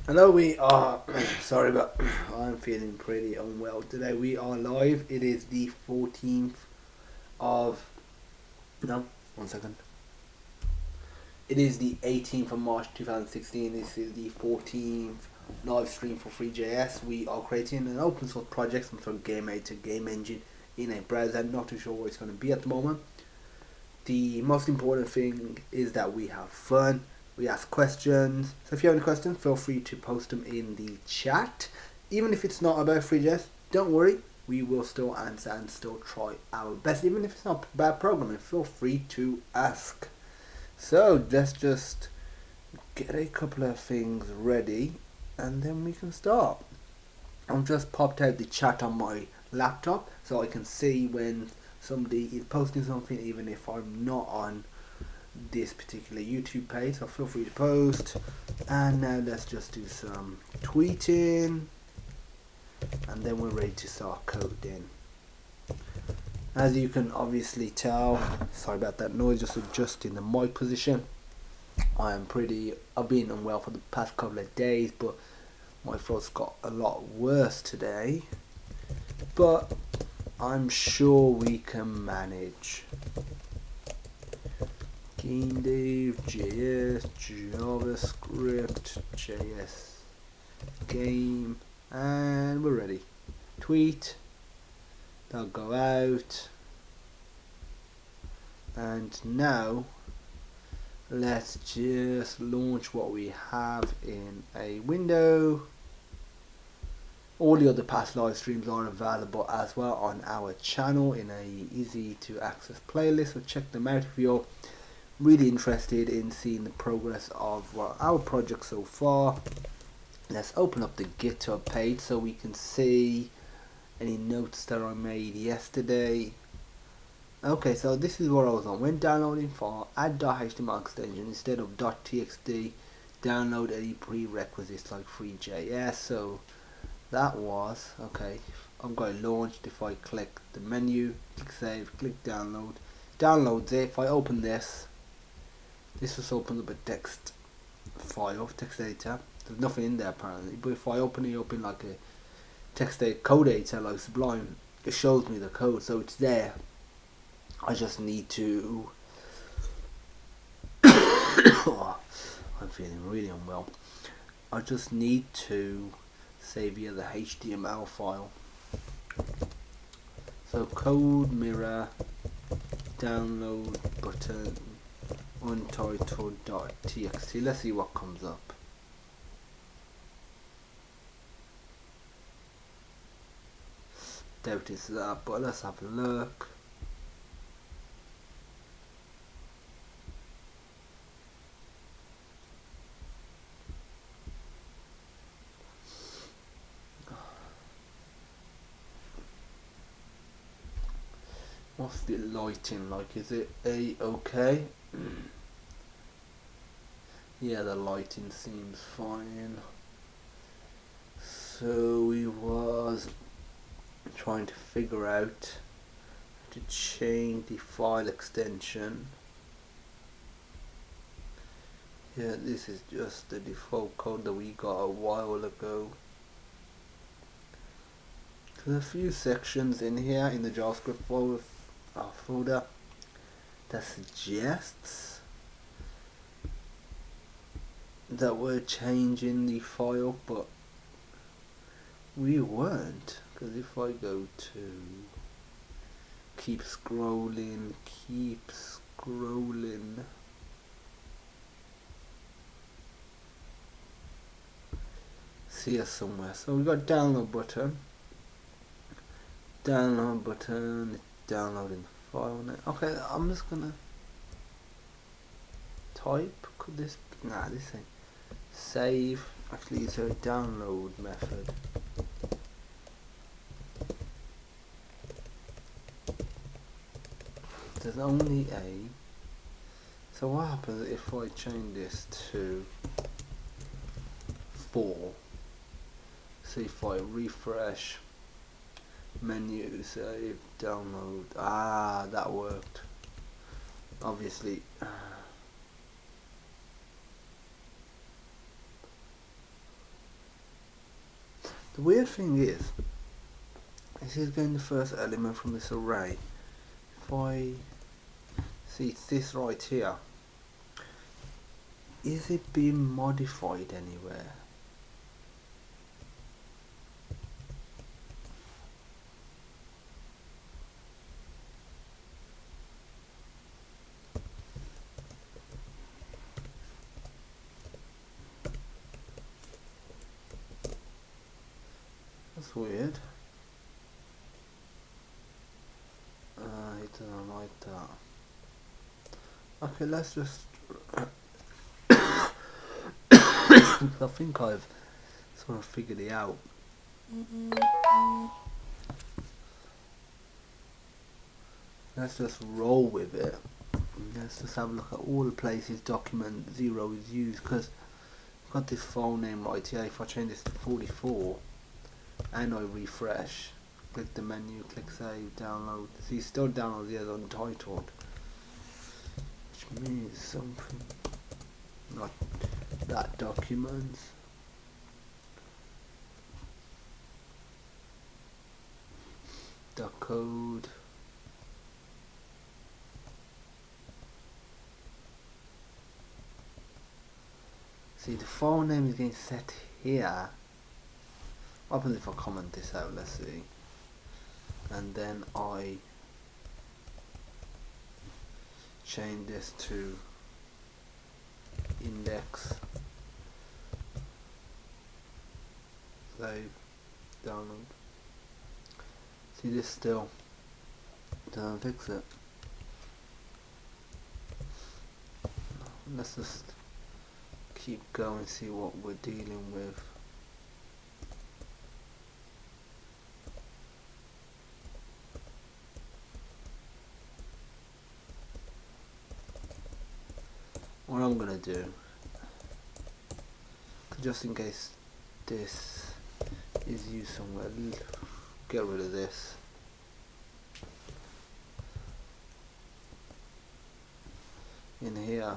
Hello, we are. Sorry, but I'm feeling pretty unwell today. We are live. It is the 14th of. No, 1 second. It is the 18th of March 2016. This is the 14th live stream for three.js. We are creating an open source project, some sort of game editor, game engine in a browser. Not too sure what it's going to be at the moment. The most important thing is that we have fun. We ask questions. So if you have any questions, feel free to post them in the chat. Even if it's not about three.js, don't worry. We will still answer and still try our best. Even if it's not bad programming, feel free to ask. So let's just get a couple of things ready and then we can start. I've just popped out the chat on my laptop so I can see when somebody is posting something, even if I'm not on this particular YouTube page. So feel free to post. And now let's just do some tweeting, and then we're ready to start coding. As you can obviously tell, sorry about that noise, just adjusting the mic position. I've been unwell for the past couple of days, but my throat's got a lot worse today, but I'm sure we can manage. Game dev, JS, JavaScript, JS game, and we're ready. Tweet, that'll go out, and now let's just launch what we have in a window. All the other past live streams are available as well on our channel in a easy to access playlist, so check them out if you're really interested in seeing the progress of our project so far. Let's open up the GitHub page so we can see any notes that I made yesterday. Okay, so this is what I was on. When downloading file, add .html extension instead of .txt. Download any prerequisites like three.js. So that was okay. I've got it launched. If I click the menu, click save, click download, downloads it. If I open this just opens up a text file, text editor. There's nothing in there apparently, but if I open it up in like a text code editor like Sublime, it shows me the code, so it's there. I just need to oh, I'm feeling really unwell. I just need to save via the HTML file. So code mirror download button untitled.txt. Let's see what comes up. Doubt it's that, but let's have a look. What's the lighting like? Is it okay? Yeah, the lighting seems fine. So we was trying to figure out to change the file extension. Yeah, this is just the default code that we got a while ago. There's a few sections in here in the JavaScript folder that suggests that we're changing the file, but we weren't, because if I go to keep scrolling, see us somewhere. So we got download button, it's downloading the file now. Okay, I'm just gonna type, could this, nah, this ain't save. Actually, it's a download method. There's only a, so what happens if I change this to 4? See if I refresh menu, save, download, that worked. Obviously The weird thing is, this is getting the first element from this array. If I see it's this right here, is it being modified anywhere? That's weird. It doesn't like that. Okay, let's just. I think I've sort of figured it out. Let's just roll with it. Let's just have a look at all the places document 0 is used, because I've got this file name right here. If I change this to 44 and I refresh, click the menu, click save, download. See, still downloads here untitled, which means something not that document. The code. See, the file name is getting set here. What happens if I comment this out? Let's see. And then I change this to index, save, download. See, this still doesn't fix it. Let's just keep going, see what we're dealing with. What I'm gonna do, just in case this is used somewhere, get rid of this. In here,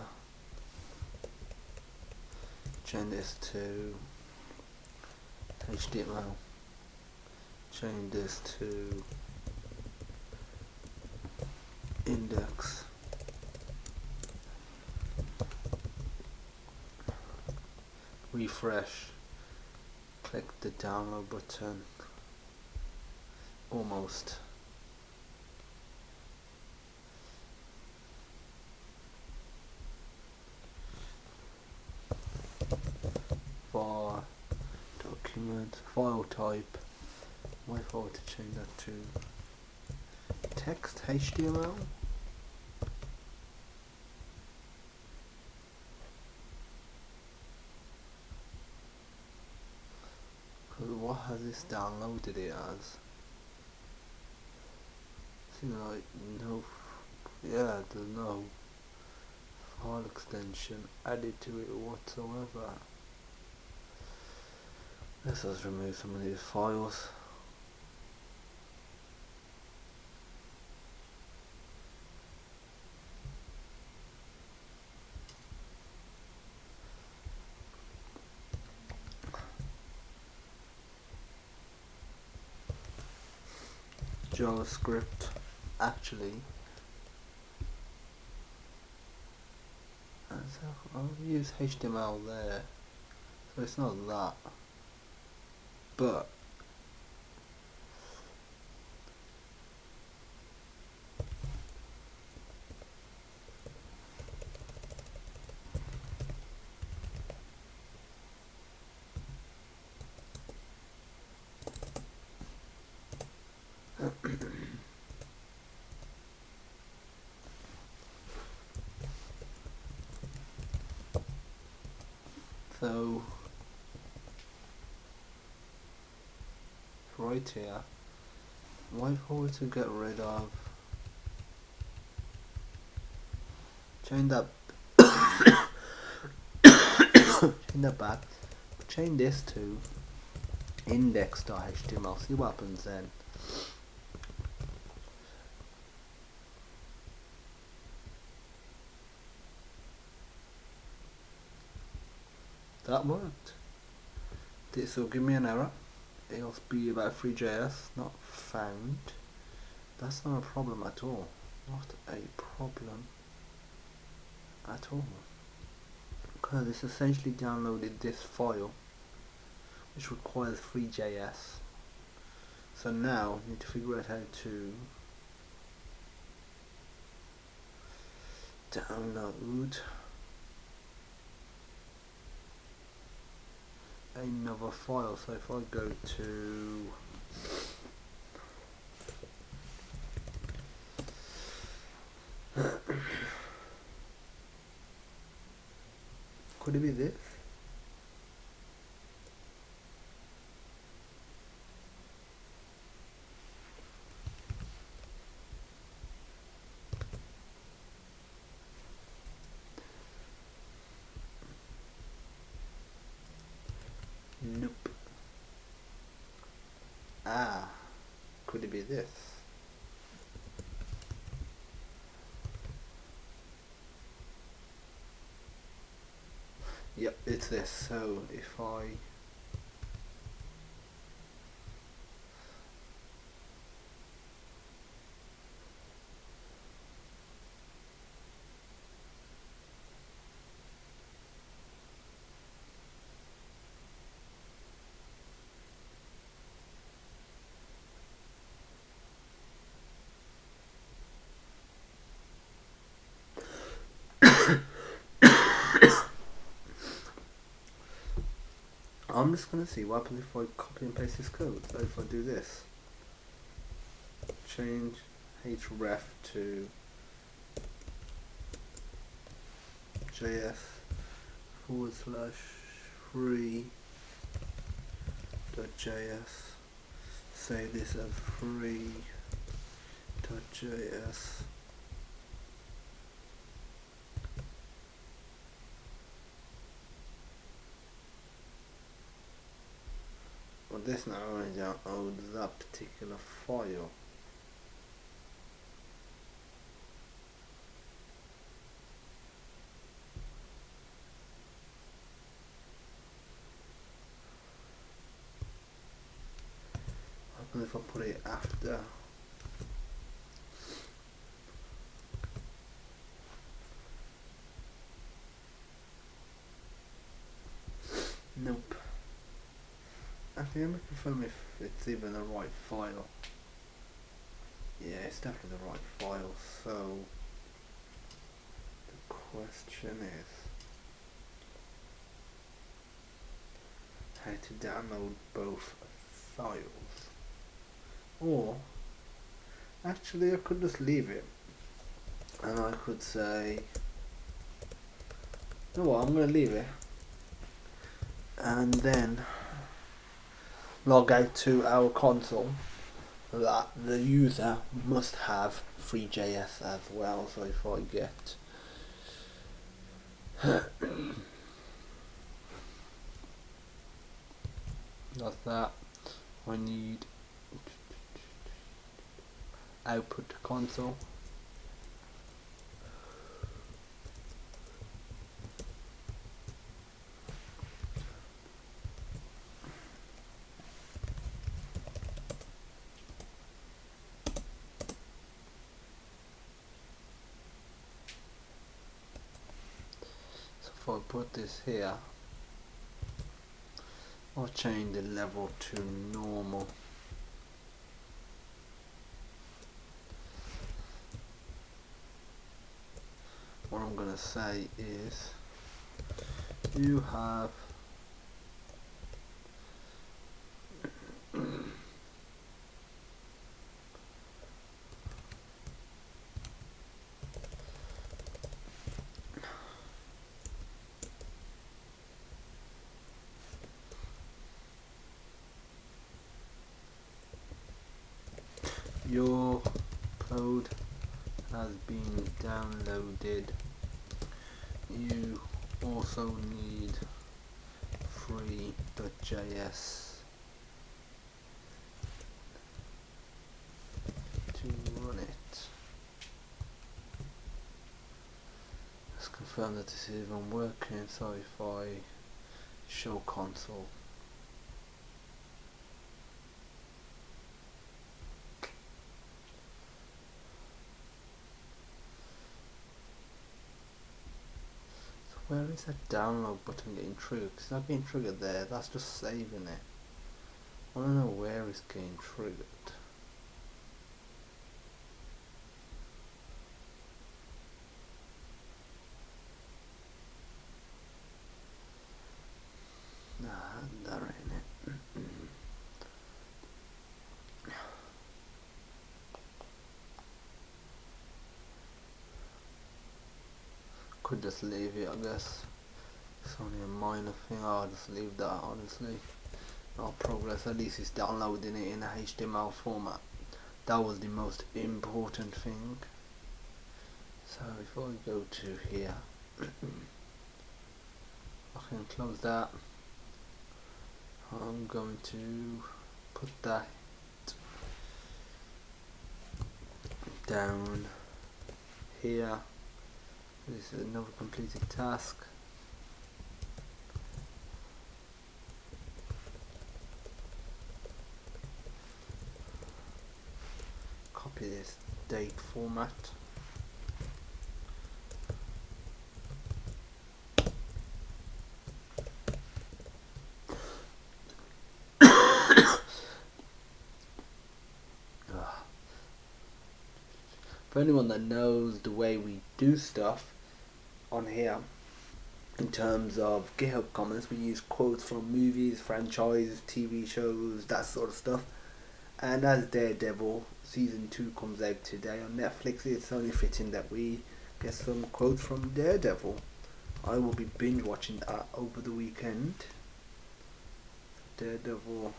change this to HTML, change this to index, refresh, click the download button, almost. For document, file type, wait for it to change that to text HTML. What has this downloaded it as? Seems like no, yeah, there's no file extension added to it whatsoever. Let's just remove some of these files. JavaScript, actually, I'll use HTML there, so it's not that, but so right here, wait for it to get rid of, change that change that back, change this to index.html, see what happens then. That worked. This will give me an error. ASB about three.js not found. That's not a problem at all. Not a problem at all. Because it's essentially downloaded this file, which requires three.js. So now I need to figure out how to download another file. So if I go to could it be this? Nope. Ah, could it be this? Yep, it's this. So if I I'm just gonna see what happens if I copy and paste this code. So if I do this, change href to js/free.js, save this as free.js. Well, this now only downloads that particular file. What happens if I put it after? Nope. Actually, let me confirm if it's even the right file. Yeah, it's definitely the right file. So the question is how to download both files. Or actually, I could just leave it, and I could say, you know what, I'm gonna leave it, and then log out to our console that the user must have three.js as well. So if I get that's that, I need output to console. So if I put this here, I'll change the level to normal. What I'm gonna say is you have your code has been downloaded. You also need free.js to run it. Let's confirm that this is even working. So if I show console, Where is that download button getting triggered? It's not getting triggered there, that's just saving it. I don't know where it's getting triggered. Nah, that ain't it. Could just leave it, I guess. It's only a minor thing. I'll just leave that, honestly. No progress. At least it's downloading it in a HTML format. That was the most important thing. So if I go to here, I can close that. I'm going to put that down here. This is another completed task. Copy this date format. For anyone that knows the way we do stuff on here, in terms of GitHub comments, we use quotes from movies, franchises, TV shows, that sort of stuff. And as Daredevil season 2 comes out today on Netflix, it's only fitting that we get some quotes from Daredevil. I will be binge watching that over the weekend. Daredevil.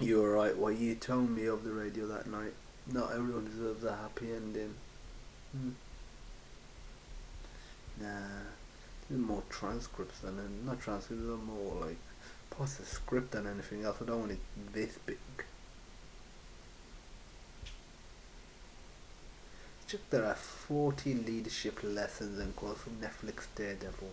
You're right, what you told me of the radio that night. Not everyone deserves a happy ending. Nah, there's more transcripts than not transcripts, there's more like parts of script than anything else. I don't want it this big. Check there are 40 leadership lessons and quotes from Netflix Daredevil.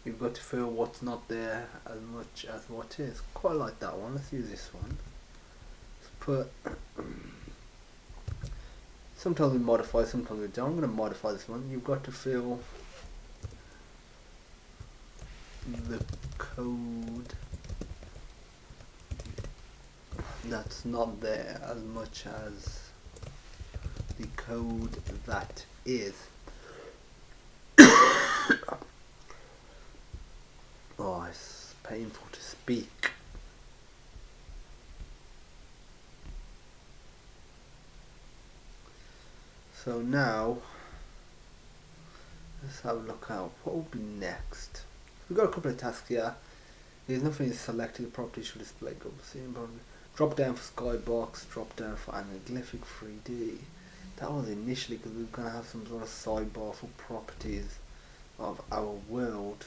You've got to feel what's not there as much as what is. Quite like that one. Let's use this one. Let's put. Sometimes we modify, sometimes we don't. I'm going to modify this one. You've got to feel the code that's not there as much as the code that is. Oh, it's painful to speak. So now, let's have a look at what will be next. We've got a couple of tasks here. There's nothing selected, the property should display go scene. Drop down for skybox, drop down for anaglyphic 3D. That was initially because we were going to have some sort of sidebar for properties of our world.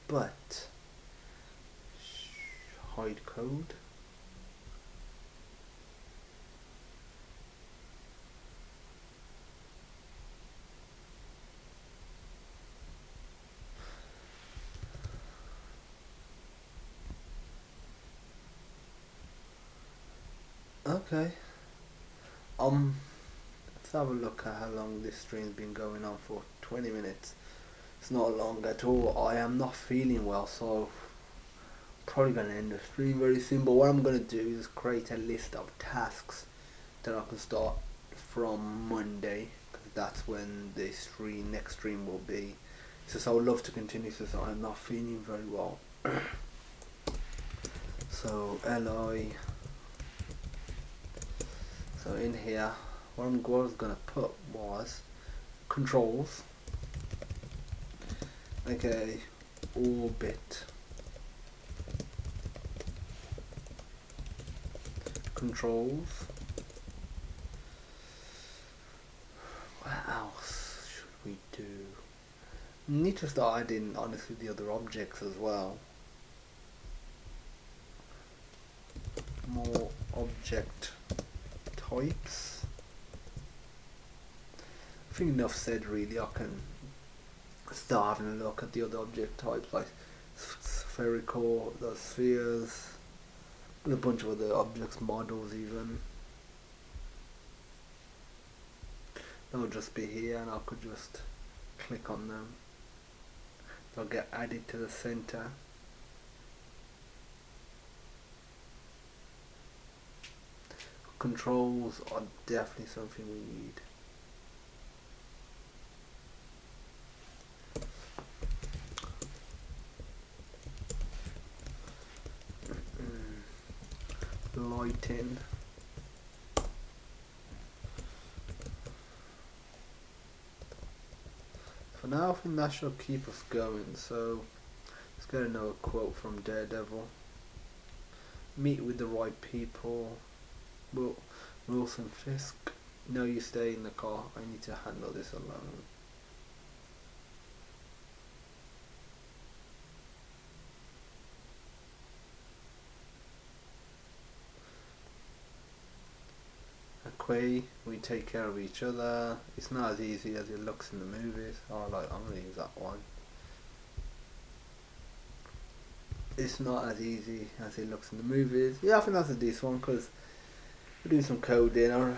But hide code. Okay. Let's have a look at how long this stream's been going on for. 20 minutes. It's not long at all. I am not feeling well, so probably gonna end the stream very soon. But what I'm gonna do is create a list of tasks that I can start from Monday, because that's when the next stream will be. So I would love to continue since I'm not feeling very well. So li. So in here, what I was gonna put was controls. Okay, orbit controls. What else should we do? We need to start adding, honestly, the other objects as well. More object types. I think enough said really. I can start having a look at the other object types like spherical, the spheres, and a bunch of other objects models even. They'll just be here and I could just click on them. They'll get added to the center. Controls are definitely something we need. Lighting. For now I think that should keep us going, so let's get another quote from Daredevil. Meet with the right people. Wilson Fisk. No, you stay in the car. I need to handle this alone. Quay, we take care of each other. It's not as easy as it looks in the movies. I'm gonna use that one. It's not as easy as it looks in the movies. Yeah, I think that's a decent one because we do some coding, or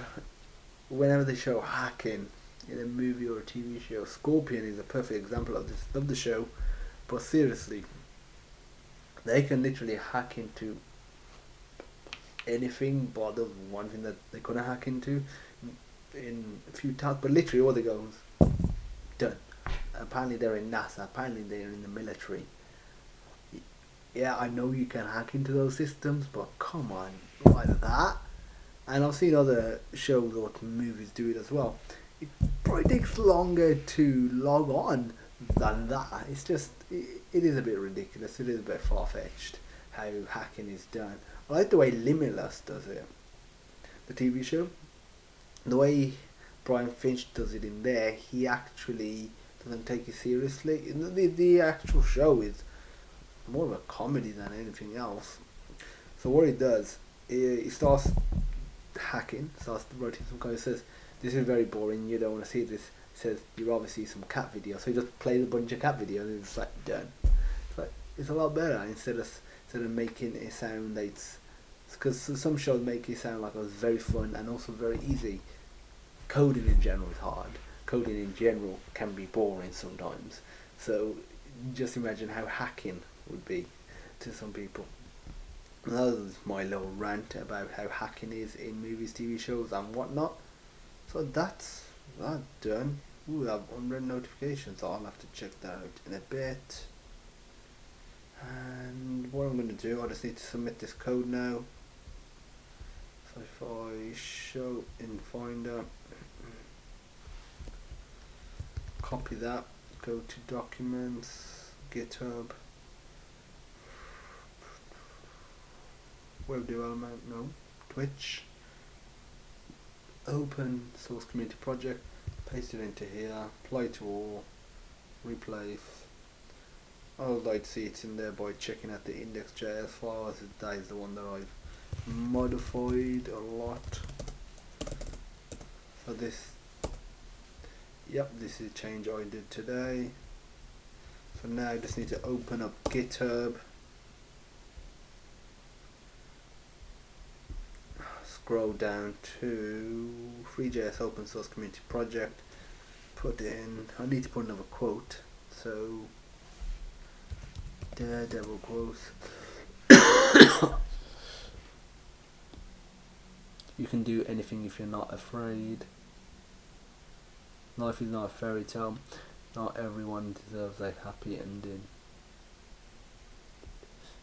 whenever they show hacking in a movie or a TV show. Scorpion is a perfect example of this. Love the show, but seriously, they can literally hack into anything, but there's one thing that they couldn't hack into in a few tasks, but literally all they go is done. Apparently they're in NASA, apparently they're in the military. Yeah, I know you can hack into those systems, but come on, not like that. And I've seen other shows or movies do it as well. It probably takes longer to log on than that. It's just, it is a bit ridiculous, it is a bit far-fetched how hacking is done. I like the way Limitless does it, the TV show. The way Brian Finch does it in there, he actually doesn't take it seriously. The actual show is more of a comedy than anything else. So what he does, he starts hacking, starts writing some code, says, this is very boring, you don't want to see this. He says, you'd rather see some cat videos. So he just plays a bunch of cat videos and it's like, done. It's a lot better instead of making it sound like because some shows make it sound like it was very fun and also very easy. Coding in general is hard. Coding in general can be boring sometimes. So just imagine how hacking would be to some people. And that was my little rant about how hacking is in movies, TV shows and whatnot. So that's that done. Ooh, I have unread notifications, so I'll have to check that out in a bit. And what I'm going to do, I just need to submit this code now. So if I show in Finder, copy that, go to Documents, GitHub, Web Development, no, Twitch, Open Source Community Project, paste it into here, apply to all, replace. I would like to see it's in there by checking out the index.js file, as that is the one that I've modified a lot. So this, yep, this is a change I did today. So now I just need to open up GitHub, scroll down to three.js open source community project, put in, I need to put another quote, so Daredevil quotes. You can do anything if you're not afraid. Life is not a fairy tale. Not everyone deserves a happy ending.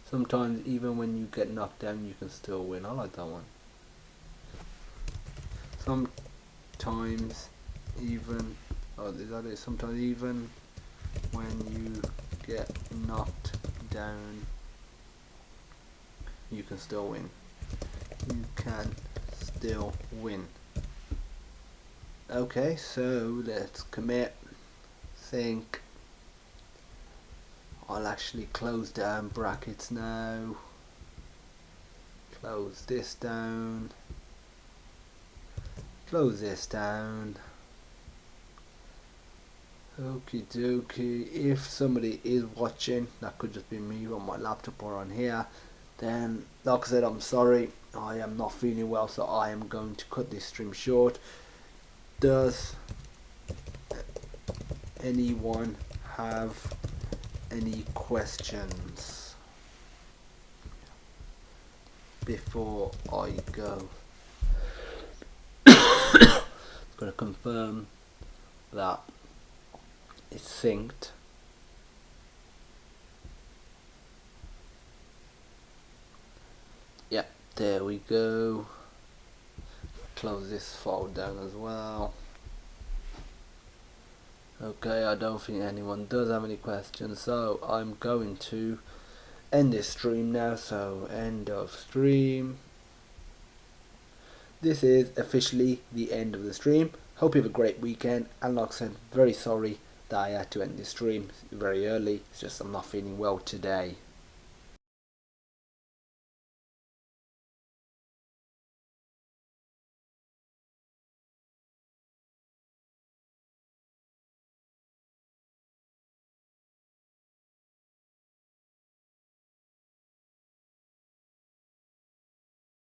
Sometimes even when you get knocked down you can still win. I like that one. Sometimes even, oh, is that it? Sometimes even when you get knocked down you can still win. you can still win. Okay, so let's commit. Think. I'll actually close down brackets now. Close this down. Close this down. Okie dokie. If somebody is watching, that could just be me on my laptop or on here, then like I said, I'm sorry, I am not feeling well, so I am going to cut this stream short. Does anyone have any questions before I go? I'm going to confirm that it's synced. Yep, there we go. Close this file down as well. Okay, I don't think anyone does have any questions, so I'm going to end this stream now. So end of stream. This is officially the end of the stream. Hope you have a great weekend, and like I said, very sorry that I had to end this stream very early. It's just I'm not feeling well today.